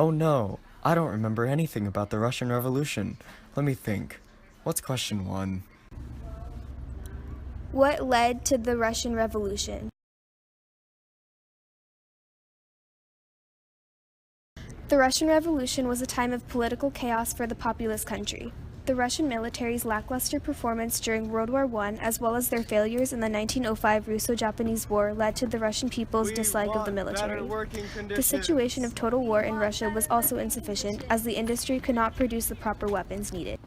Oh no, I don't remember anything about the Russian Revolution. Let me think. What's question 1? What led to the Russian Revolution? The Russian Revolution was a time of political chaos for the populous country. The Russian military's lackluster performance during World War I, as well as their failures in the 1905 Russo-Japanese War, led to the Russian people's dislike of the military. The situation of total war in Russia was also insufficient, as the industry could not produce the proper weapons needed.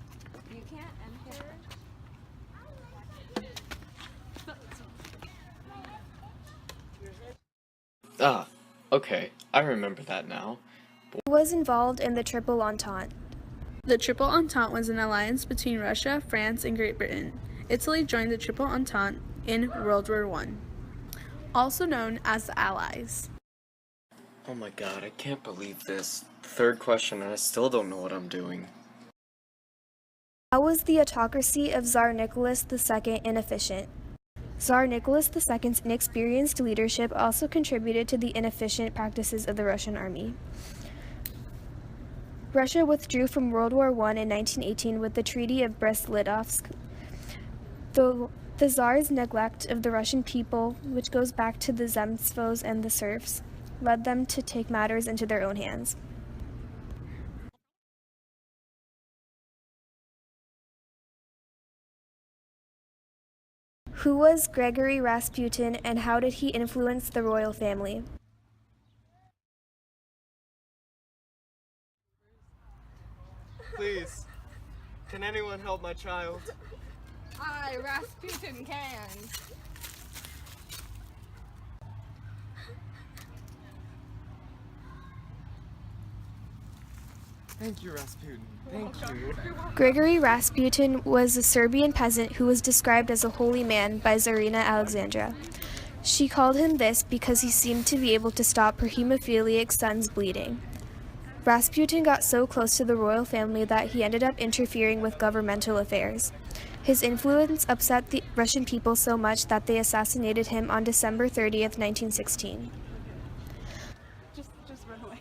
Ah, okay, I remember that now. Who was involved in the Triple Entente? The Triple Entente was an alliance between Russia, France, and Great Britain. Italy joined the Triple Entente in World War I, also known as the Allies. Oh my god, I can't believe this. Third question and I still don't know what I'm doing. How was the autocracy of Tsar Nicholas II inefficient? Tsar Nicholas II's inexperienced leadership also contributed to the inefficient practices of the Russian army. Russia withdrew from World War I in 1918 with the Treaty of Brest-Litovsk. The Tsar's neglect of the Russian people, which goes back to the Zemstvos and the serfs, led them to take matters into their own hands. Who was Gregory Rasputin and how did he influence the royal family? Please, can anyone help my child? I, Rasputin, can. Thank you, Rasputin. Thank you. Gregory Rasputin was a Serbian peasant who was described as a holy man by Tsarina Alexandra. She called him this because he seemed to be able to stop her hemophiliac son's bleeding. Rasputin got so close to the royal family that he ended up interfering with governmental affairs. His influence upset the Russian people so much that they assassinated him on December 30th, 1916. Just run away.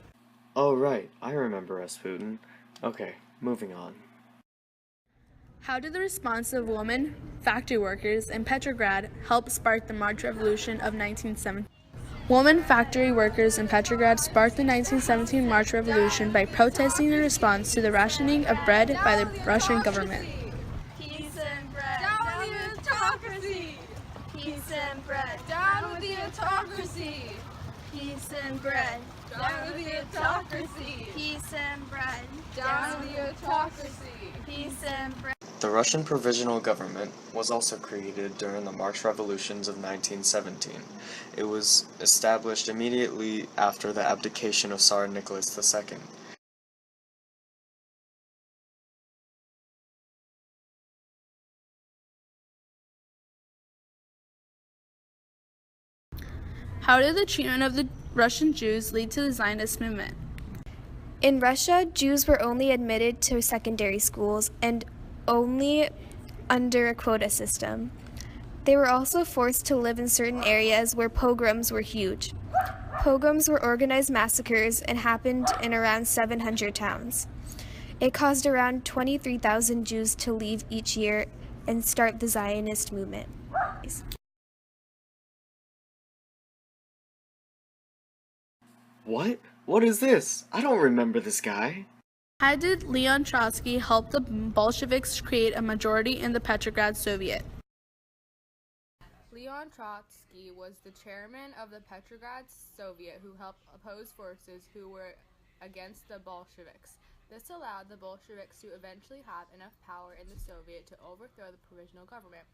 Oh right, I remember Rasputin. Okay, moving on. How did the response of women, factory workers, and Petrograd help spark the March Revolution of 1917? Women factory workers in Petrograd sparked the 1917 March Revolution by protesting in response to the rationing of bread by the Russian government. Peace and bread. Down with the autocracy. Peace and bread. Down with the autocracy. Peace and bread. Down with the autocracy. Peace and bread. Down with the autocracy. Peace and bread. The Russian Provisional Government was also created during the March Revolutions of 1917. It was established immediately after the abdication of Tsar Nicholas II. How did the treatment of the Russian Jews lead to the Zionist movement? In Russia, Jews were only admitted to secondary schools and only under a quota system. They were also forced to live in certain areas where pogroms were huge. Pogroms were organized massacres and happened in around 700 towns. It caused around 23,000 Jews to leave each year and start the Zionist movement. What? What is this? I don't remember this guy. How did Leon Trotsky help the Bolsheviks create a majority in the Petrograd Soviet? Leon Trotsky was the chairman of the Petrograd Soviet who helped oppose forces who were against the Bolsheviks. This allowed the Bolsheviks to eventually have enough power in the Soviet to overthrow the provisional government.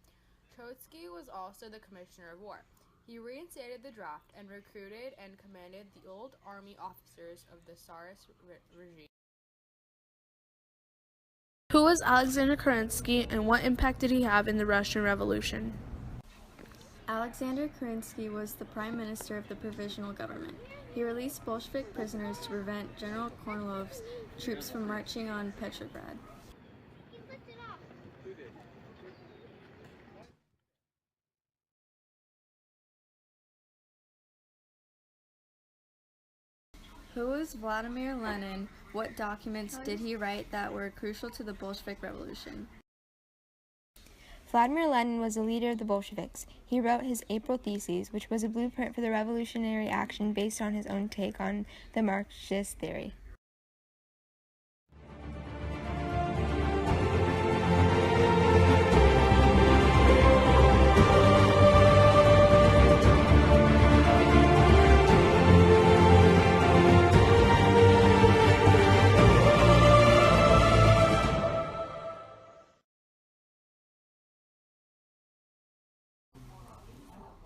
Trotsky was also the commissioner of war. He reinstated the draft and recruited and commanded the old army officers of the Tsarist regime. Who was Alexander Kerensky and what impact did he have in the Russian Revolution? Alexander Kerensky was the prime minister of the provisional government. He released Bolshevik prisoners to prevent General Kornilov's troops from marching on Petrograd. Who was Vladimir Lenin? What documents did he write that were crucial to the Bolshevik Revolution? Vladimir Lenin was the leader of the Bolsheviks. He wrote his April Theses, which was a blueprint for the revolutionary action based on his own take on the Marxist theory.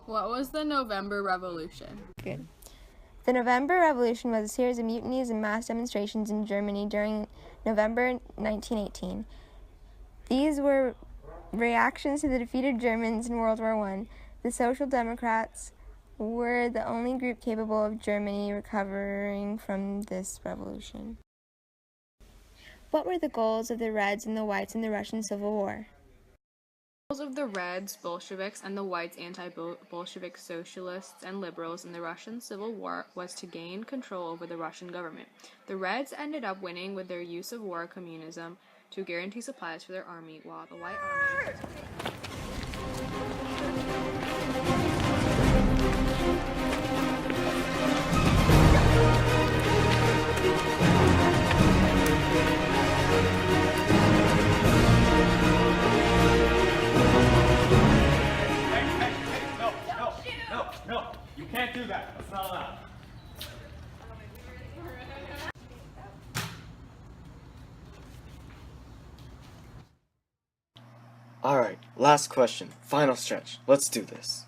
What was the November Revolution? Good. The November Revolution was a series of mutinies and mass demonstrations in Germany during November 1918. These were reactions to the defeated Germans in World War I. The Social Democrats were the only group capable of Germany recovering from this revolution. What were the goals of the Reds and the Whites in the Russian Civil War? The goals of the Reds, Bolsheviks, and the Whites, anti-Bolshevik socialists and liberals in the Russian Civil War was to gain control over the Russian government. The Reds ended up winning with their use of war communism to guarantee supplies for their army, while the White Army... No, you can't do that. That's not allowed. Alright, last question. Final stretch. Let's do this.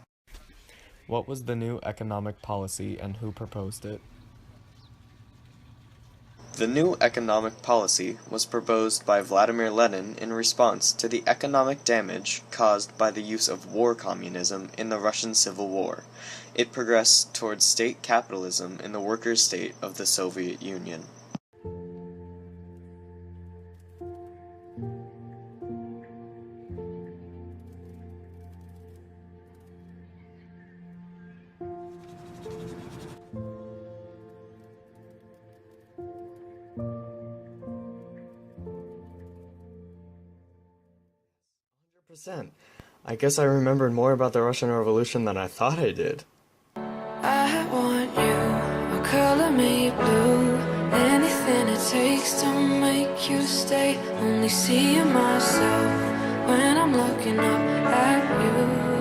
What was the new economic policy and who proposed it? The new economic policy was proposed by Vladimir Lenin in response to the economic damage caused by the use of war communism in the Russian Civil War. It progressed towards state capitalism in the workers' state of the Soviet Union. I guess I remembered more about the Russian Revolution than I thought I did. I want you, color me blue. Anything it takes to make you stay. Only seeing myself when I'm looking up at you.